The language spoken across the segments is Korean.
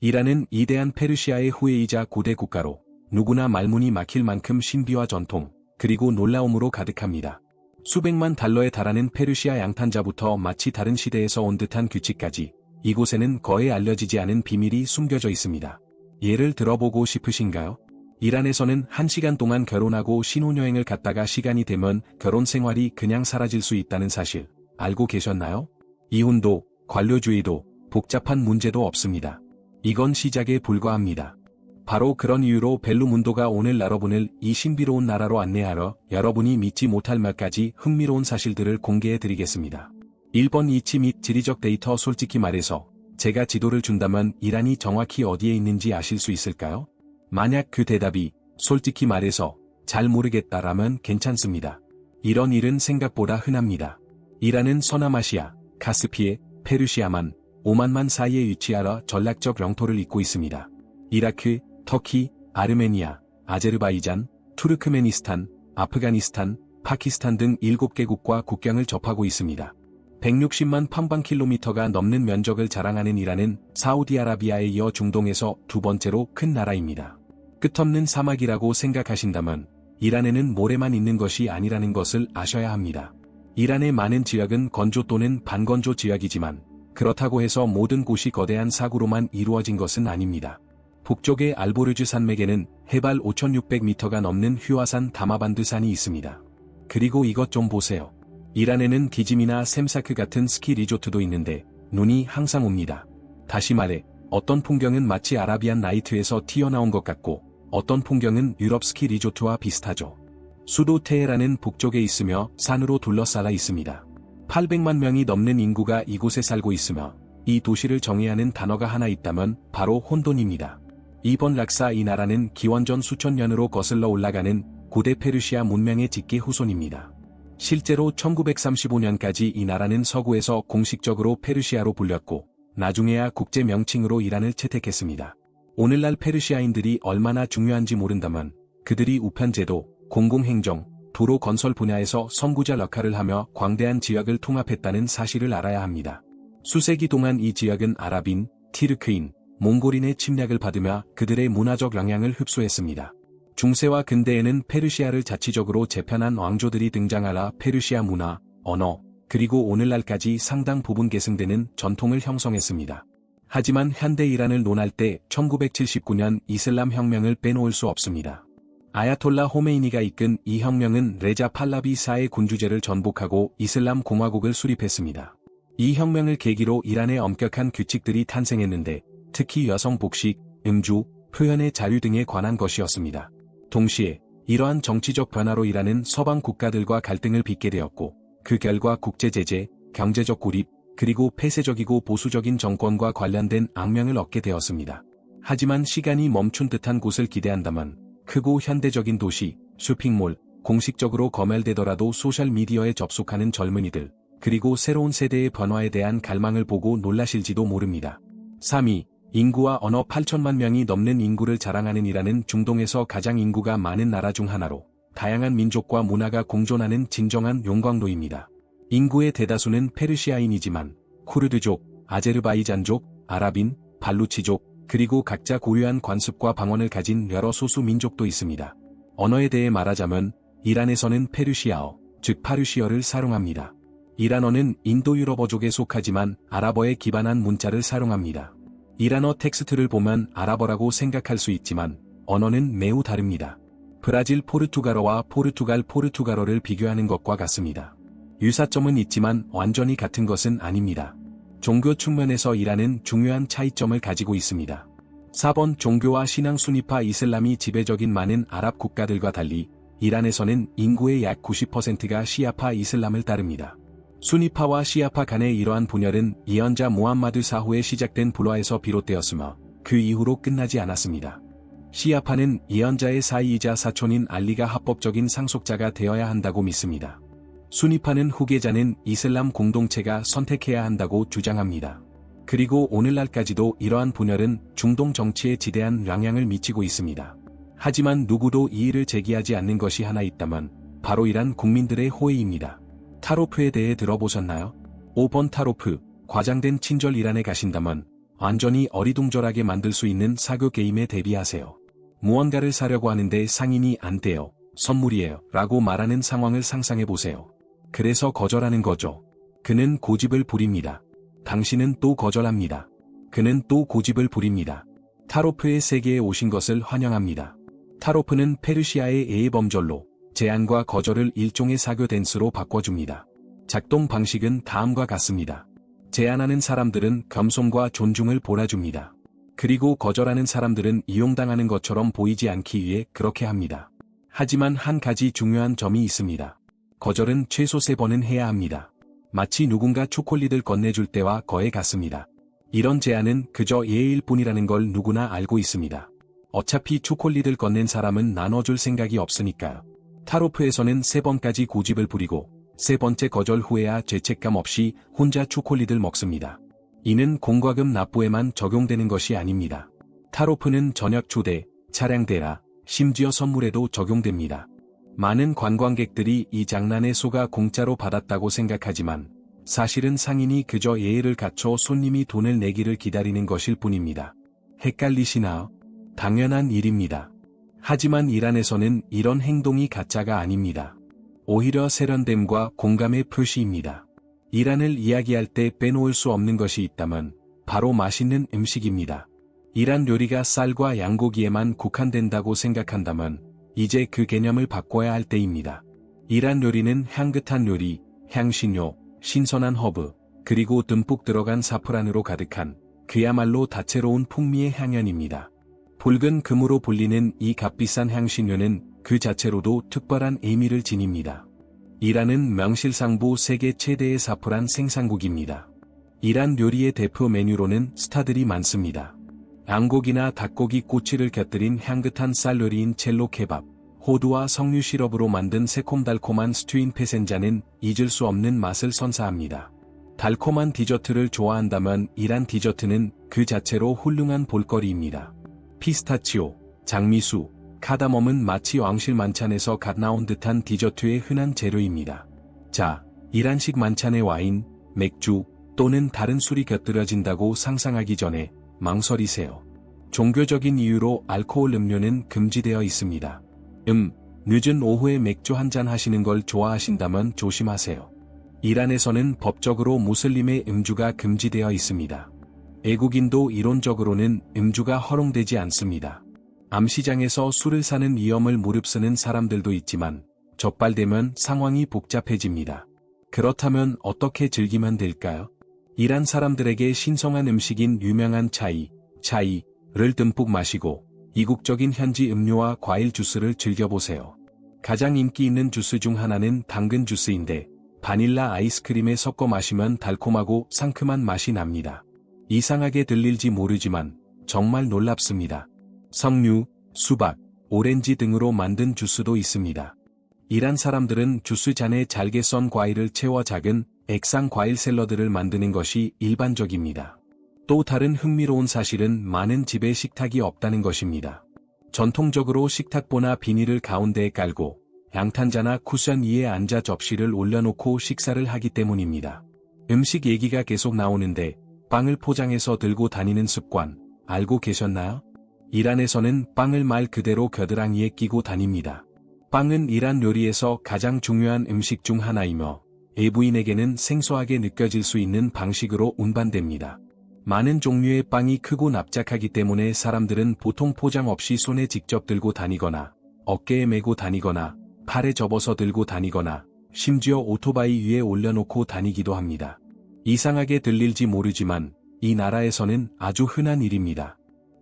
이란은 이대한 페르시아의 후예이자 고대 국가로 누구나 말문이 막힐 만큼 신비와 전통, 그리고 놀라움으로 가득합니다. 수백만 달러에 달하는 페르시아 양탄자부터 마치 다른 시대에서 온 듯한 규칙까지 이곳에는 거의 알려지지 않은 비밀이 숨겨져 있습니다. 예를 들어보고 싶으신가요? 이란에서는 1시간 동안 결혼하고 신혼여행을 갔다가 시간이 되면 결혼 생활이 그냥 사라질 수 있다는 사실 알고 계셨나요? 이혼도, 관료주의도, 복잡한 문제도 없습니다. 이건 시작에 불과합니다. 바로 그런 이유로 벨루문도가 오늘 여러분을 이 신비로운 나라로 안내하러 여러분이 믿지 못할 몇 가지 흥미로운 사실들을 공개해드리겠습니다. 1번 위치 및 지리적 데이터. 솔직히 말해서 제가 지도를 준다면 이란이 정확히 어디에 있는지 아실 수 있을까요? 만약 그 대답이 솔직히 말해서 잘 모르겠다라면 괜찮습니다. 이런 일은 생각보다 흔합니다. 이란은 서남아시아, 카스피해, 페르시아만, 오만만 사이에 위치하여 전략적 영토를 잇고 있습니다. 이라크, 터키, 아르메니아, 아제르바이잔, 투르크메니스탄, 아프가니스탄, 파키스탄 등 7개국과 국경을 접하고 있습니다. 160만 평방킬로미터가 넘는 면적을 자랑하는 이란은 사우디아라비아에 이어 중동에서 두 번째로 큰 나라입니다. 끝없는 사막이라고 생각하신다면 이란에는 모래만 있는 것이 아니라는 것을 아셔야 합니다. 이란의 많은 지역은 건조 또는 반건조 지역이지만 그렇다고 해서 모든 곳이 거대한 사구로만 이루어진 것은 아닙니다. 북쪽의 알보르즈 산맥에는 해발 5,600m가 넘는 휘화산 다마반드 산이 있습니다. 그리고 이것 좀 보세요. 이란에는 기짐이나 샘사크 같은 스키 리조트도 있는데 눈이 항상 옵니다. 다시 말해 어떤 풍경은 마치 아라비안 나이트에서 튀어나온 것 같고 어떤 풍경은 유럽 스키 리조트와 비슷하죠. 수도 테헤란은 북쪽에 있으며 산으로 둘러싸여 있습니다. 800만 명이 넘는 인구가 이곳에 살고 있으며 이 도시를 정의하는 단어가 하나 있다면 바로 혼돈입니다. 2번 락사. 이 나라는 기원전 수천 년으로 거슬러 올라가는 고대 페르시아 문명의 직계 후손입니다. 실제로 1935년까지 이 나라는 서구에서 공식적으로 페르시아로 불렸고 나중에야 국제 명칭으로 이란을 채택했습니다. 오늘날 페르시아인들이 얼마나 중요한지 모른다면 그들이 우편제도, 공공행정, 도로 건설 분야에서 선구자 역할을 하며 광대한 지역을 통합했다는 사실을 알아야 합니다. 수세기 동안 이 지역은 아랍인, 티르크인, 몽골인의 침략을 받으며 그들의 문화적 영향을 흡수했습니다. 중세와 근대에는 페르시아를 자치적으로 재편한 왕조들이 등장하라 페르시아 문화, 언어, 그리고 오늘날까지 상당 부분 계승되는 전통을 형성했습니다. 하지만 현대 이란을 논할 때 1979년 이슬람 혁명을 빼놓을 수 없습니다. 아야톨라 호메이니가 이끈 이 혁명은 레자 팔라비 사의 군주제를 전복하고 이슬람 공화국을 수립했습니다. 이 혁명을 계기로 이란의 엄격한 규칙들이 탄생했는데 특히 여성 복식, 음주, 표현의 자유 등에 관한 것이었습니다. 동시에 이러한 정치적 변화로 이란은 서방 국가들과 갈등을 빚게 되었고 그 결과 국제제재, 경제적 고립, 그리고 폐쇄적이고 보수적인 정권과 관련된 악명을 얻게 되었습니다. 하지만 시간이 멈춘 듯한 곳을 기대한다면 크고 현대적인 도시, 쇼핑몰, 공식적으로 검열되더라도 소셜미디어에 접속하는 젊은이들, 그리고 새로운 세대의 변화에 대한 갈망을 보고 놀라실지도 모릅니다. 3위, 인구와 언어. 8천만 명이 넘는 인구를 자랑하는 이란은 중동에서 가장 인구가 많은 나라 중 하나로 다양한 민족과 문화가 공존하는 진정한 용광로입니다. 인구의 대다수는 페르시아인이지만 쿠르드족, 아제르바이잔족, 아랍인, 발루치족, 그리고 각자 고유한 관습과 방언을 가진 여러 소수 민족도 있습니다. 언어에 대해 말하자면 이란에서는 페르시아어, 즉 파르시어를 사용합니다. 이란어는 인도유럽어족에 속하지만 아랍어에 기반한 문자를 사용합니다. 이란어 텍스트를 보면 아랍어라고 생각할 수 있지만 언어는 매우 다릅니다. 브라질 포르투갈어와 포르투갈 포르투갈어를 비교하는 것과 같습니다. 유사점은 있지만 완전히 같은 것은 아닙니다. 종교 측면에서 이란은 중요한 차이점을 가지고 있습니다. 4번 종교와 신앙. 수니파 이슬람이 지배적인 많은 아랍 국가들과 달리 이란에서는 인구의 약 90%가 시아파 이슬람을 따릅니다. 수니파와 시아파 간의 이러한 분열은 예언자 무함마드 사후에 시작된 불화에서 비롯되었으며 그 이후로 끝나지 않았습니다. 시아파는 예언자의 사이이자 사촌인 알리가 합법적인 상속자가 되어야 한다고 믿습니다. 수니파는 후계자는 이슬람 공동체가 선택해야 한다고 주장합니다. 그리고 오늘날까지도 이러한 분열은 중동 정치에 지대한 영향을 미치고 있습니다. 하지만 누구도 이의를 제기하지 않는 것이 하나 있다면 바로 이란 국민들의 호의입니다. 타로프에 대해 들어보셨나요? 5번 타로프, 과장된 친절. 이란에 가신다면 완전히 어리둥절하게 만들 수 있는 사교 게임에 대비하세요. 무언가를 사려고 하는데 상인이 안 돼요. 선물이에요. 라고 말하는 상황을 상상해보세요. 그래서 거절하는 거죠. 그는 고집을 부립니다. 당신은 또 거절합니다. 그는 또 고집을 부립니다. 타로프의 세계에 오신 것을 환영합니다. 타로프는 페르시아의 예의범절로 제안과 거절을 일종의 사교 댄스로 바꿔줍니다. 작동 방식은 다음과 같습니다. 제안하는 사람들은 겸손과 존중을 보라줍니다. 그리고 거절하는 사람들은 이용당하는 것처럼 보이지 않기 위해 그렇게 합니다. 하지만 한 가지 중요한 점이 있습니다. 거절은 최소 3번은 해야 합니다. 마치 누군가 초콜릿을 건네줄 때와 거의 같습니다. 이런 제안은 그저 예의일 뿐이라는 걸 누구나 알고 있습니다. 어차피 초콜릿을 건넨 사람은 나눠줄 생각이 없으니까요. 타로프에서는 3번까지 고집을 부리고 3번째 거절 후에야 죄책감 없이 혼자 초콜릿을 먹습니다. 이는 공과금 납부에만 적용되는 것이 아닙니다. 타로프는 저녁 초대, 차량 대라, 심지어 선물에도 적용됩니다. 많은 관광객들이 이 장난에 속아 공짜로 받았다고 생각하지만 사실은 상인이 그저 예의를 갖춰 손님이 돈을 내기를 기다리는 것일 뿐입니다. 헷갈리시나요? 당연한 일입니다. 하지만 이란에서는 이런 행동이 가짜가 아닙니다. 오히려 세련됨과 공감의 표시입니다. 이란을 이야기할 때 빼놓을 수 없는 것이 있다면 바로 맛있는 음식입니다. 이란 요리가 쌀과 양고기에만 국한된다고 생각한다면 이제 그 개념을 바꿔야 할 때입니다. 이란 요리는 향긋한 요리, 향신료, 신선한 허브, 그리고 듬뿍 들어간 사프란으로 가득한 그야말로 다채로운 풍미의 향연입니다. 붉은 금으로 불리는 이 값비싼 향신료는 그 자체로도 특별한 의미를 지닙니다. 이란은 명실상부 세계 최대의 사프란 생산국입니다. 이란 요리의 대표 메뉴로는 스타들이 많습니다. 양고기나 닭고기 꼬치를 곁들인 향긋한 쌀 요리인 첼로 케밥, 호두와 석류 시럽으로 만든 새콤달콤한 스튜인 페센자는 잊을 수 없는 맛을 선사합니다. 달콤한 디저트를 좋아한다면 이란 디저트는 그 자체로 훌륭한 볼거리입니다. 피스타치오, 장미수, 카다멈은 마치 왕실 만찬에서 갓 나온 듯한 디저트의 흔한 재료입니다. 자, 이란식 만찬에 와인, 맥주 또는 다른 술이 곁들여진다고 상상하기 전에 망설이세요. 종교적인 이유로 알코올 음료는 금지되어 있습니다. 늦은 오후에 맥주 한잔 하시는 걸 좋아하신다면 조심하세요. 이란에서는 법적으로 무슬림의 음주가 금지되어 있습니다. 애국인도 이론적으로는 음주가 허용되지 않습니다. 암시장에서 술을 사는 위험을 무릅쓰는 사람들도 있지만 적발되면 상황이 복잡해집니다. 그렇다면 어떻게 즐기면 될까요? 이란 사람들에게 신성한 음식인 유명한 차이를 듬뿍 마시고 이국적인 현지 음료와 과일 주스를 즐겨보세요. 가장 인기 있는 주스 중 하나는 당근 주스인데 바닐라 아이스크림에 섞어 마시면 달콤하고 상큼한 맛이 납니다. 이상하게 들릴지 모르지만 정말 놀랍습니다. 석류, 수박, 오렌지 등으로 만든 주스도 있습니다. 이란 사람들은 주스 잔에 잘게 썬 과일을 채워 작은 액상 과일 샐러드를 만드는 것이 일반적입니다. 또 다른 흥미로운 사실은 많은 집에 식탁이 없다는 것입니다. 전통적으로 식탁보나 비닐을 가운데에 깔고 양탄자나 쿠션 위에 앉아 접시를 올려놓고 식사를 하기 때문입니다. 음식 얘기가 계속 나오는데 빵을 포장해서 들고 다니는 습관 알고 계셨나요? 이란에서는 빵을 말 그대로 겨드랑이에 끼고 다닙니다. 빵은 이란 요리에서 가장 중요한 음식 중 하나이며 외부인에게는 생소하게 느껴질 수 있는 방식으로 운반됩니다. 많은 종류의 빵이 크고 납작하기 때문에 사람들은 보통 포장 없이 손에 직접 들고 다니거나 어깨에 메고 다니거나 팔에 접어서 들고 다니거나 심지어 오토바이 위에 올려놓고 다니기도 합니다. 이상하게 들릴지 모르지만 이 나라에서는 아주 흔한 일입니다.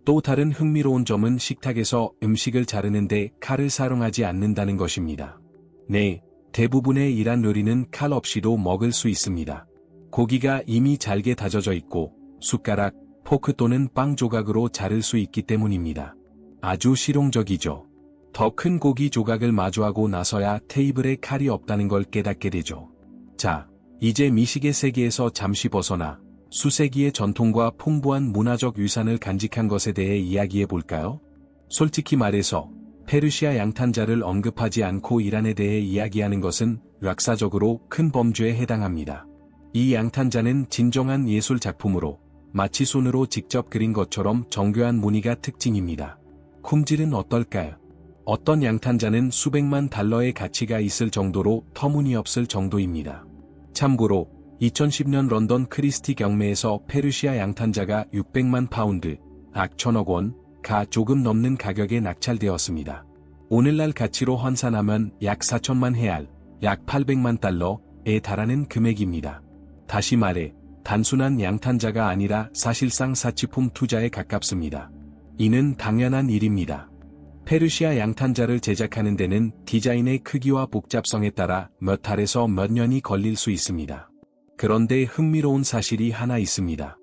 또 다른 흥미로운 점은 식탁에서 음식을 자르는데 칼을 사용하지 않는다는 것입니다. 네, 대부분의 이란 요리는 칼 없이도 먹을 수 있습니다. 고기가 이미 잘게 다져져 있고 숟가락, 포크 또는 빵 조각으로 자를 수 있기 때문입니다. 아주 실용적이죠. 더 큰 고기 조각을 마주하고 나서야 테이블에 칼이 없다는 걸 깨닫게 되죠. 자, 이제 미식의 세계에서 잠시 벗어나 수세기의 전통과 풍부한 문화적 유산을 간직한 것에 대해 이야기해 볼까요? 솔직히 말해서 페르시아 양탄자를 언급하지 않고 이란에 대해 이야기하는 것은 역사적으로 큰 범죄에 해당합니다. 이 양탄자는 진정한 예술 작품으로 마치 손으로 직접 그린 것처럼 정교한 무늬가 특징입니다. 품질은 어떨까요? 어떤 양탄자는 수백만 달러의 가치가 있을 정도로 터무니없을 정도입니다. 참고로 2010년 런던 크리스티 경매에서 페르시아 양탄자가 600만 파운드, 약 1000억 원가 조금 넘는 가격에 낙찰되었습니다. 오늘날 가치로 환산하면 약 4천만 헤알, 약 800만 달러에 달하는 금액입니다. 다시 말해 단순한 양탄자가 아니라 사실상 사치품 투자에 가깝습니다. 이는 당연한 일입니다. 페르시아 양탄자를 제작하는 데는 디자인의 크기와 복잡성에 따라 몇 달에서 몇 년이 걸릴 수 있습니다. 그런데 흥미로운 사실이 하나 있습니다.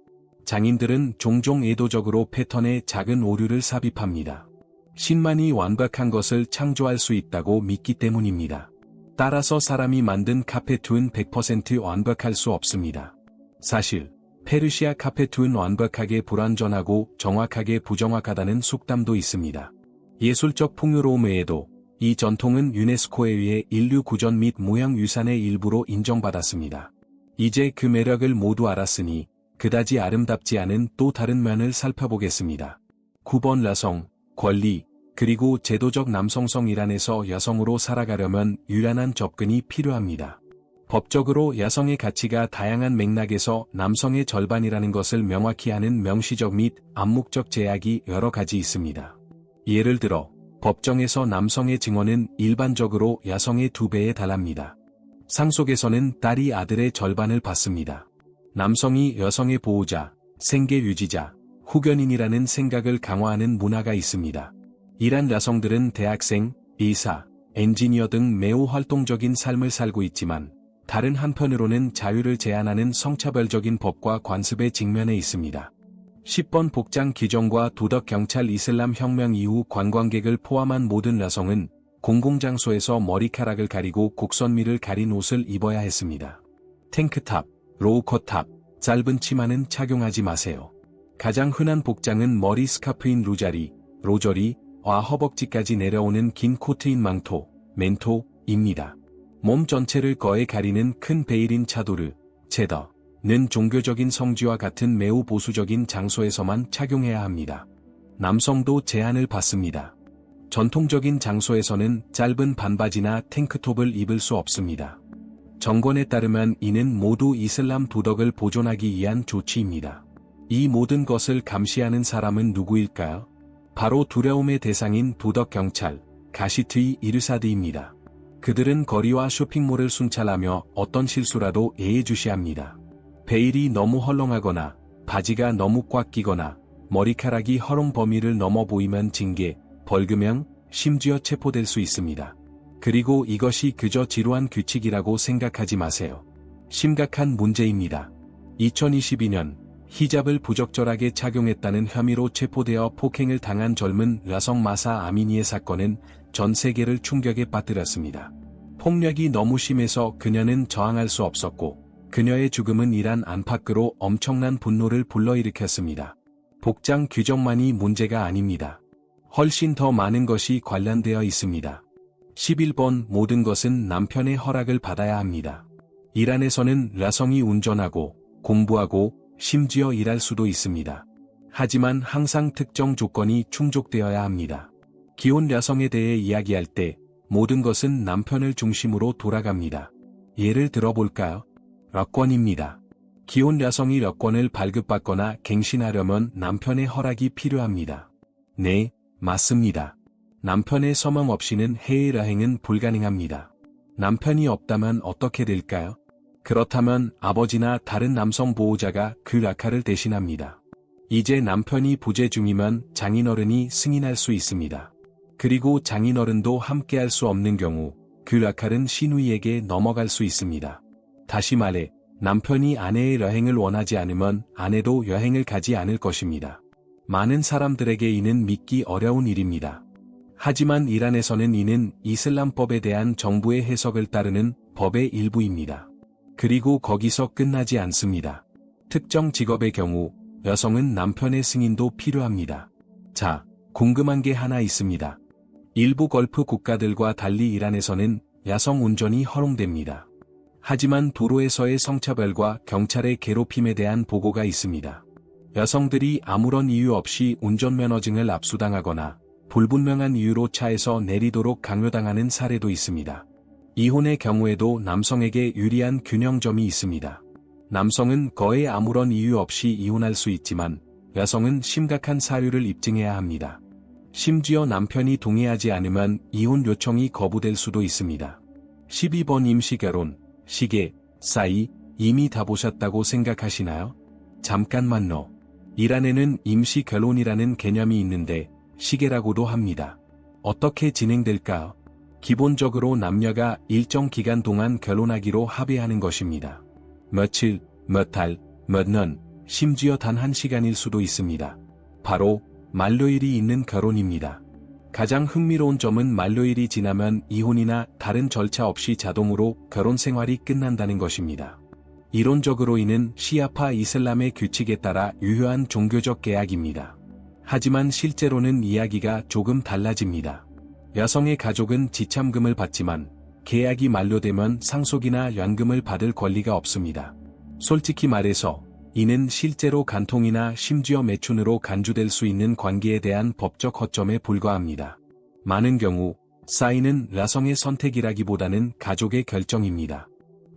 장인들은 종종 의도적으로 패턴에 작은 오류를 삽입합니다. 신만이 완벽한 것을 창조할 수 있다고 믿기 때문입니다. 따라서 사람이 만든 카페툰은 100% 완벽할 수 없습니다. 사실 페르시아 카페툰은 완벽하게 불완전하고 정확하게 부정확하다는 속담도 있습니다. 예술적 풍요로움 외에도 이 전통은 유네스코에 의해 인류 구전 및 모형 유산의 일부로 인정받았습니다. 이제 그 매력을 모두 알았으니 그다지 아름답지 않은 또 다른 면을 살펴보겠습니다. 9번 여성, 권리, 그리고 제도적 남성성 이란에서 여성으로 살아가려면 유연한 접근이 필요합니다. 법적으로 여성의 가치가 다양한 맥락에서 남성의 절반이라는 것을 명확히 하는 명시적 및 암묵적 제약이 여러 가지 있습니다. 예를 들어 법정에서 남성의 증언은 일반적으로 여성의 2배에 달합니다. 상속에서는 딸이 아들의 절반을 받습니다. 남성이 여성의 보호자, 생계 유지자, 후견인이라는 생각을 강화하는 문화가 있습니다. 이란 여성들은 대학생, 의사, 엔지니어 등 매우 활동적인 삶을 살고 있지만 다른 한편으로는 자유를 제한하는 성차별적인 법과 관습에 직면해 있습니다. 10번 복장 규정과 도덕 경찰 이슬람 혁명 이후 관광객을 포함한 모든 여성은 공공장소에서 머리카락을 가리고 곡선미를 가린 옷을 입어야 했습니다. 탱크탑, 로우컷탑, 짧은 치마는 착용하지 마세요. 가장 흔한 복장은 머리 스카프인 루자리, 로저리와 허벅지까지 내려오는 긴 코트인 망토, 멘토입니다. 몸 전체를 거의 가리는 큰 베일인 차도르, 체더는 종교적인 성지와 같은 매우 보수적인 장소에서만 착용해야 합니다. 남성도 제한을 받습니다. 전통적인 장소에서는 짧은 반바지나 탱크톱을 입을 수 없습니다. 정권에 따르면 이는 모두 이슬람 도덕을 보존하기 위한 조치입니다. 이 모든 것을 감시하는 사람은 누구일까요? 바로 두려움의 대상인 도덕경찰, 가시트이 이르사드입니다. 그들은 거리와 쇼핑몰을 순찰하며 어떤 실수라도 예의주시합니다. 베일이 너무 헐렁하거나 바지가 너무 꽉 끼거나 머리카락이 허용 범위를 넘어 보이면 징계, 벌금형, 심지어 체포될 수 있습니다. 그리고 이것이 그저 지루한 규칙이라고 생각하지 마세요. 심각한 문제입니다. 2022년 히잡을 부적절하게 착용했다는 혐의로 체포되어 폭행을 당한 젊은 여성 마사 아미니의 사건은 전 세계를 충격에 빠뜨렸습니다. 폭력이 너무 심해서 그녀는 저항할 수 없었고 그녀의 죽음은 이란 안팎으로 엄청난 분노를 불러일으켰습니다. 복장 규정만이 문제가 아닙니다. 훨씬 더 많은 것이 관련되어 있습니다. 11번 모든 것은 남편의 허락을 받아야 합니다. 이란에서는 여성이 운전하고 공부하고 심지어 일할 수도 있습니다. 하지만 항상 특정 조건이 충족되어야 합니다. 기혼 여성에 대해 이야기할 때 모든 것은 남편을 중심으로 돌아갑니다. 예를 들어볼까요? 여권입니다. 기혼 여성이 여권을 발급받거나 갱신하려면 남편의 허락이 필요합니다. 네, 맞습니다. 남편의 서명 없이는 해외 여행은 불가능합니다. 남편이 없다면 어떻게 될까요? 그렇다면 아버지나 다른 남성 보호자가 그 역할을 대신합니다. 이제 남편이 부재 중이면 장인어른이 승인할 수 있습니다. 그리고 장인어른도 함께할 수 없는 경우 그 역할은 시누이에게 넘어갈 수 있습니다. 다시 말해 남편이 아내의 여행을 원하지 않으면 아내도 여행을 가지 않을 것입니다. 많은 사람들에게 이는 믿기 어려운 일입니다. 하지만 이란에서는 이는 이슬람법에 대한 정부의 해석을 따르는 법의 일부입니다. 그리고 거기서 끝나지 않습니다. 특정 직업의 경우 여성은 남편의 승인도 필요합니다. 자, 궁금한 게 하나 있습니다. 일부 걸프 국가들과 달리 이란에서는 여성 운전이 허용됩니다. 하지만 도로에서의 성차별과 경찰의 괴롭힘에 대한 보고가 있습니다. 여성들이 아무런 이유 없이 운전면허증을 압수당하거나 불분명한 이유로 차에서 내리도록 강요당하는 사례도 있습니다. 이혼의 경우에도 남성에게 유리한 균형점이 있습니다. 남성은 거의 아무런 이유 없이 이혼할 수 있지만 여성은 심각한 사유를 입증해야 합니다. 심지어 남편이 동의하지 않으면 이혼 요청이 거부될 수도 있습니다. 12번 임시결혼, 시계, 싸이, 이미 다 보셨다고 생각하시나요? 잠깐만요. 이란에는 임시결혼이라는 개념이 있는데 시계라고도 합니다. 어떻게 진행될까요? 기본적으로 남녀가 일정 기간 동안 결혼하기로 합의하는 것입니다. 며칠, 몇 달, 몇 년, 심지어 단 1시간일 수도 있습니다. 바로 만료일이 있는 결혼입니다. 가장 흥미로운 점은 만료일이 지나면 이혼이나 다른 절차 없이 자동으로 결혼 생활이 끝난다는 것입니다. 이론적으로 이는 시아파 이슬람의 규칙에 따라 유효한 종교적 계약입니다. 하지만 실제로는 이야기가 조금 달라집니다. 여성의 가족은 지참금을 받지만 계약이 만료되면 상속이나 연금을 받을 권리가 없습니다. 솔직히 말해서 이는 실제로 간통이나 심지어 매춘으로 간주될 수 있는 관계에 대한 법적 허점에 불과합니다. 많은 경우 싸이는 여성의 선택이라기보다는 가족의 결정입니다.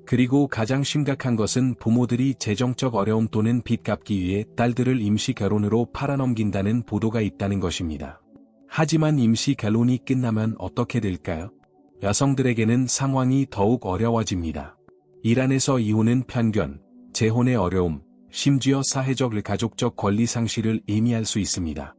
그리고 가장 심각한 것은 부모들이 재정적 어려움 또는 빚 갚기 위해 딸들을 임시 결혼으로 팔아넘긴다는 보도가 있다는 것입니다. 하지만 임시 결혼이 끝나면 어떻게 될까요? 여성들에게는 상황이 더욱 어려워집니다. 이란에서 이혼은 편견, 재혼의 어려움, 심지어 사회적 가족적 권리 상실을 의미할 수 있습니다.